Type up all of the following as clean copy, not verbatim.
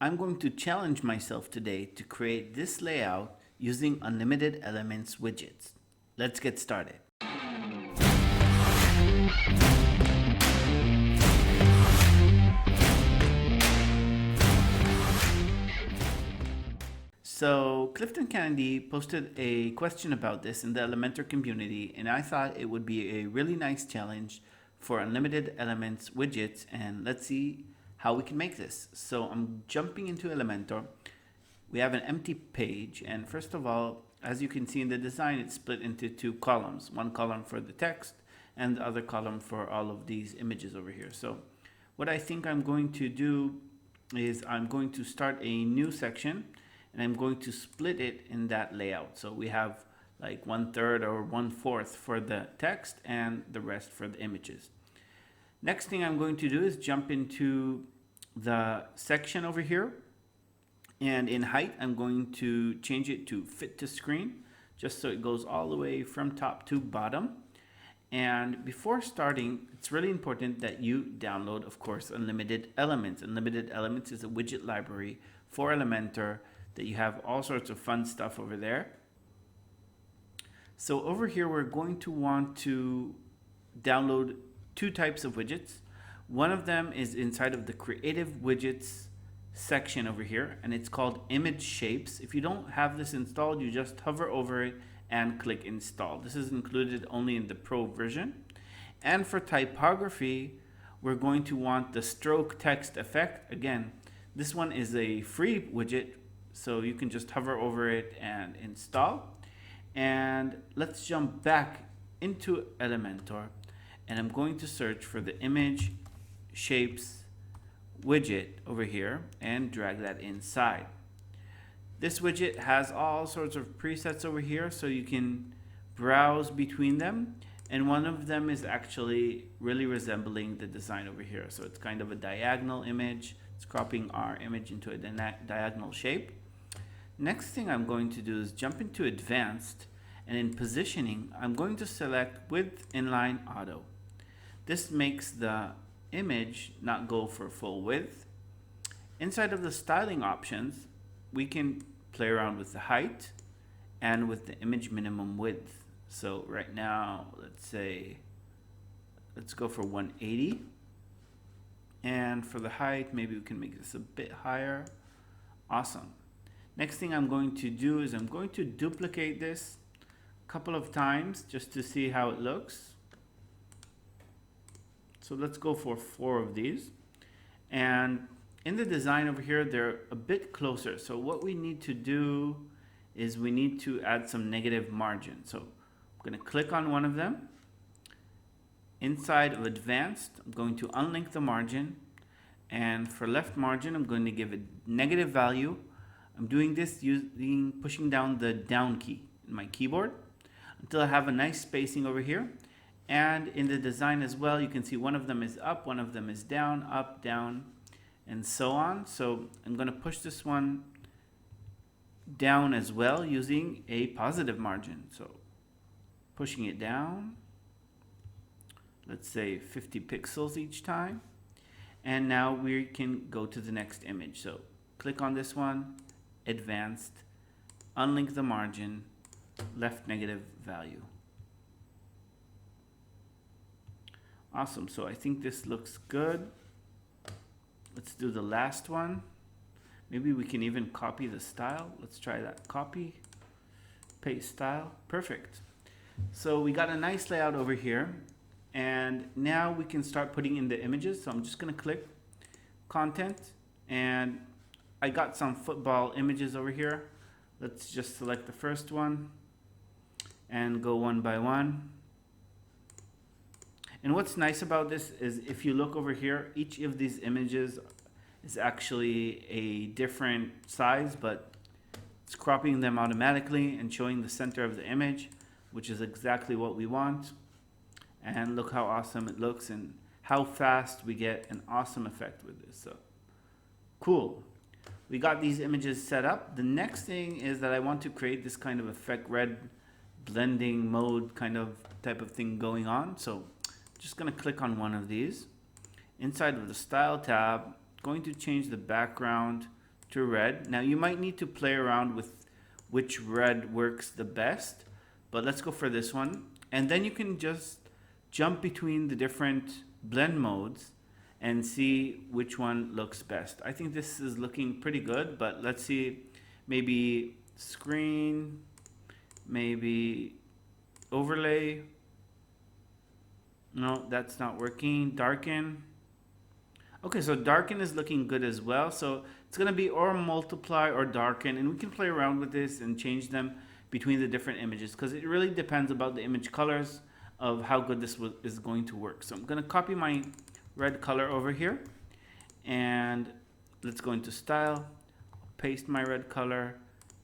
I'm going to challenge myself today to create this layout using unlimited elements widgets. Let's get started. So Clifton Kennedy posted a question about this in the Elementor community, and I thought it would be a really nice challenge for unlimited elements widgets, and let's see how we can make this. So I'm jumping into Elementor. We have an empty page, and first of all, as you can see in the design, it's split into two columns. One column for the text and the other column for all of these images over here. So what I think I'm going to do is I'm going to start a new section, and I'm going to split it in that layout. So we have like 1/3 or 1/4 for the text and the rest for the images. Next thing I'm going to do is jump into the section over here, and in height I'm going to change it to fit to screen, just so it goes all the way from top to bottom. And before starting, it's really important that you download, of course, Unlimited Elements. Unlimited Elements is a widget library for Elementor that you have all sorts of fun stuff over there. So over here, we're going to want to download two types of widgets. One of them is inside of the Creative Widgets section over here, and it's called Image Shapes. If you don't have this installed, you just hover over it and click Install. This is included only in the Pro version. And for typography, we're going to want the Stroke Text Effect. Again, this one is a free widget, so you can just hover over it and install. And let's jump back into Elementor, and I'm going to search for the Image Shapes widget over here and drag that inside. This widget has all sorts of presets over here, so you can browse between them, and one of them is actually really resembling the design over here. So it's kind of a diagonal image. It's cropping our image into a diagonal shape. Next thing I'm going to do is jump into Advanced, and in Positioning, I'm going to select Width Inline Auto. This makes the image not go for full width. Inside of the styling options, we can play around with the height and with the image minimum width. So right now, let's go for 180. And for the height, maybe we can make this a bit higher. Awesome. Next thing I'm going to do is I'm going to duplicate this a couple of times just to see how it looks. So let's go for 4 of these. And in the design over here, they're a bit closer. So what we need to do is we need to add some negative margin. So I'm going to click on one of them. Inside of Advanced, I'm going to unlink the margin. And for left margin, I'm going to give it negative value. I'm doing this using pushing down the down key in my keyboard until I have a nice spacing over here. And in the design as well, you can see one of them is up, one of them is down, up, down, and so on. So I'm going to push this one down as well using a positive margin. So pushing it down, let's say 50 pixels each time. And now we can go to the next image. So click on this one, Advanced, unlink the margin, left negative value. Awesome, so I think this looks good. Let's do the last one. Maybe we can even copy the style. Let's try that. Copy, paste style, perfect. So we got a nice layout over here, and now we can start putting in the images. So I'm just gonna click Content, and I got some football images over here. Let's just select the first one and go one by one. And what's nice about this is if you look over here, each of these images is actually a different size, but it's cropping them automatically and showing the center of the image, which is exactly what we want. And look how awesome it looks and how fast we get an awesome effect with this. So cool. We got these images set up. The next thing is that I want to create this kind of effect, red blending mode kind of type of thing going on. So just going to click on one of these. Inside of the Style tab, going to change the background to red. Now you might need to play around with which red works the best, but let's go for this one. And then you can just jump between the different blend modes and see which one looks best. I think this is looking pretty good, but let's see, maybe screen, maybe overlay. No, that's not working. Darken. Okay, so darken is looking good as well. So it's gonna be or multiply or darken, and we can play around with this and change them between the different images, because it really depends about the image colors of how good this is going to work. So I'm gonna copy my red color over here, and let's go into style, paste my red color,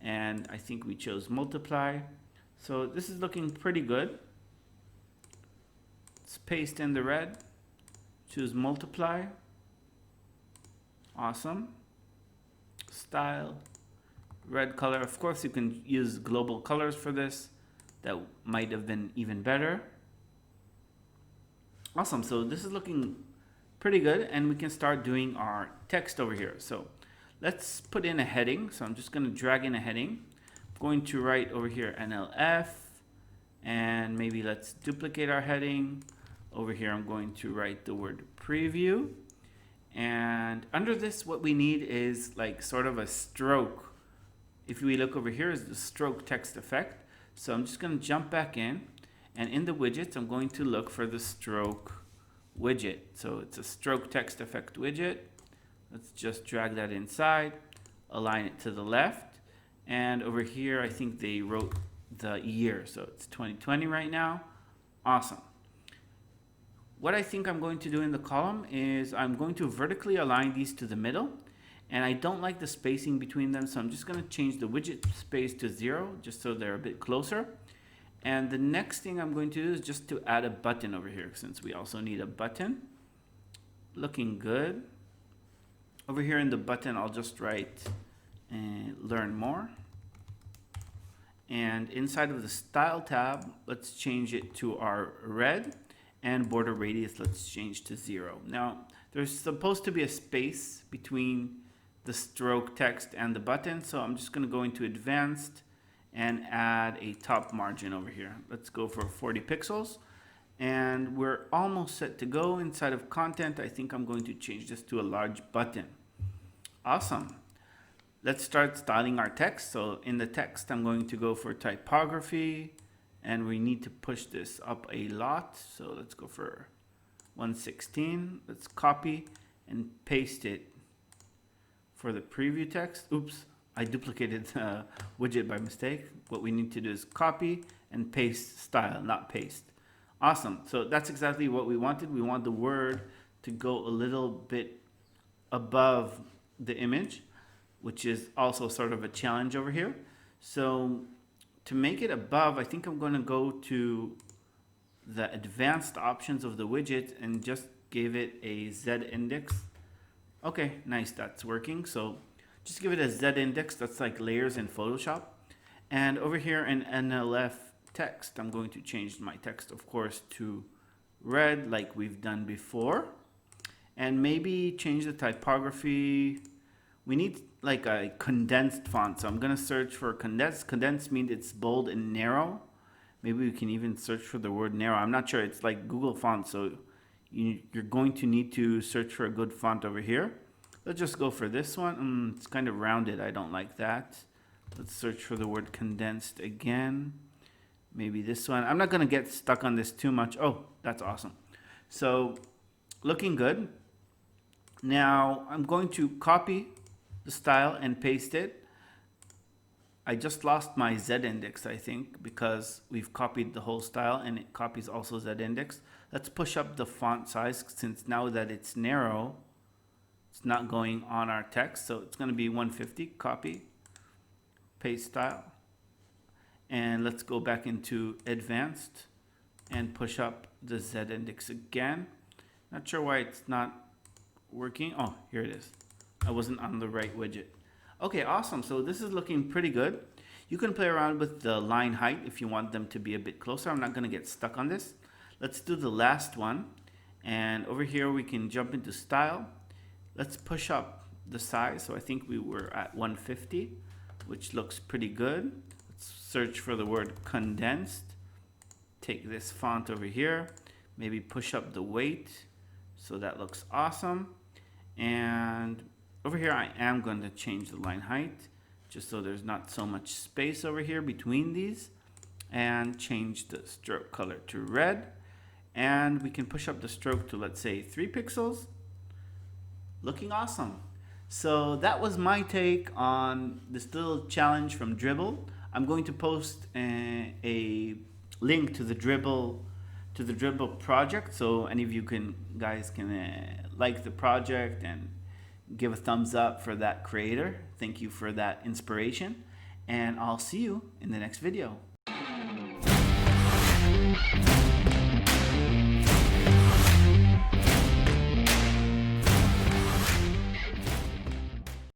and I think we chose multiply. So this is looking pretty good. Let's paste in the red, choose multiply. Awesome. Style, red color. Of course, you can use global colors for this. That might have been even better. Awesome. So this is looking pretty good, and we can start doing our text over here. So let's put in a heading. So I'm just going to drag in a heading. I'm going to write over here NLF, and maybe let's duplicate our heading. Over here, I'm going to write the word preview. And under this, what we need is like sort of a stroke. If we look over here, is the stroke text effect. So I'm just going to jump back in, and in the widgets, I'm going to look for the stroke widget. So it's a stroke text effect widget. Let's just drag that inside, align it to the left. And over here, I think they wrote the year. So it's 2020 right now. Awesome. What I think I'm going to do in the column is I'm going to vertically align these to the middle, and I don't like the spacing between them, so I'm just going to change the widget space to 0 just so they're a bit closer. And the next thing I'm going to do is just to add a button over here, since we also need a button. Looking good. Over here in the button, I'll just write learn more. And inside of the style tab, let's change it to our red. And border radius, let's change to 0. Now, there's supposed to be a space between the stroke text and the button, so I'm just going to go into advanced and add a top margin over here. Let's go for 40 pixels, and we're almost set to go. Inside of content, I think I'm going to change this to a large button. Awesome. Let's start styling our text. So in the text, I'm going to go for typography, and we need to push this up a lot. So let's go for 116. Let's copy and paste it for the preview text. Oops, I duplicated the widget by mistake. What we need to do is copy and paste style, not paste. Awesome. So that's exactly what we wanted. We want the word to go a little bit above the image, which is also sort of a challenge over here. So to make it above, I think I'm going to go to the advanced options of the widget and just give it a Z index. Okay, nice, that's working. So just give it a Z index. That's like layers in Photoshop. And over here in NLF text, I'm going to change my text, of course, to red like we've done before. And maybe change the typography. We need like a condensed font. So I'm going to search for condensed. Condensed means it's bold and narrow. Maybe we can even search for the word narrow. I'm not sure. It's like Google Fonts. So you're going to need to search for a good font over here. Let's just go for this one. It's kind of rounded. I don't like that. Let's search for the word condensed again. Maybe this one. I'm not going to get stuck on this too much. Oh, that's awesome. So looking good. Now I'm going to copy the style and paste it. I just lost my Z index, I think, because we've copied the whole style and it copies also Z index. Let's push up the font size, since now that it's narrow, it's not going on our text. So it's going to be 150, copy, paste style. And let's go back into advanced and push up the Z index again. Not sure why it's not working. Oh, here it is. I wasn't on the right widget. Okay, awesome. So this is looking pretty good. You can play around with the line height if you want them to be a bit closer. I'm not going to get stuck on this. Let's do the last one. And over here we can jump into style. Let's push up the size. So I think we were at 150, which looks pretty good. Let's search for the word condensed. Take this font over here, maybe push up the weight. So that looks awesome. And over here, I am going to change the line height just so there's not so much space over here between these, and change the stroke color to red. And we can push up the stroke to, let's say, 3 pixels. Looking awesome. So that was my take on this little challenge from Dribbble. I'm going to post a link to the Dribbble project, so any of you guys can like the project and give a thumbs up for that creator. Thank you for that inspiration, and I'll see you in the next video.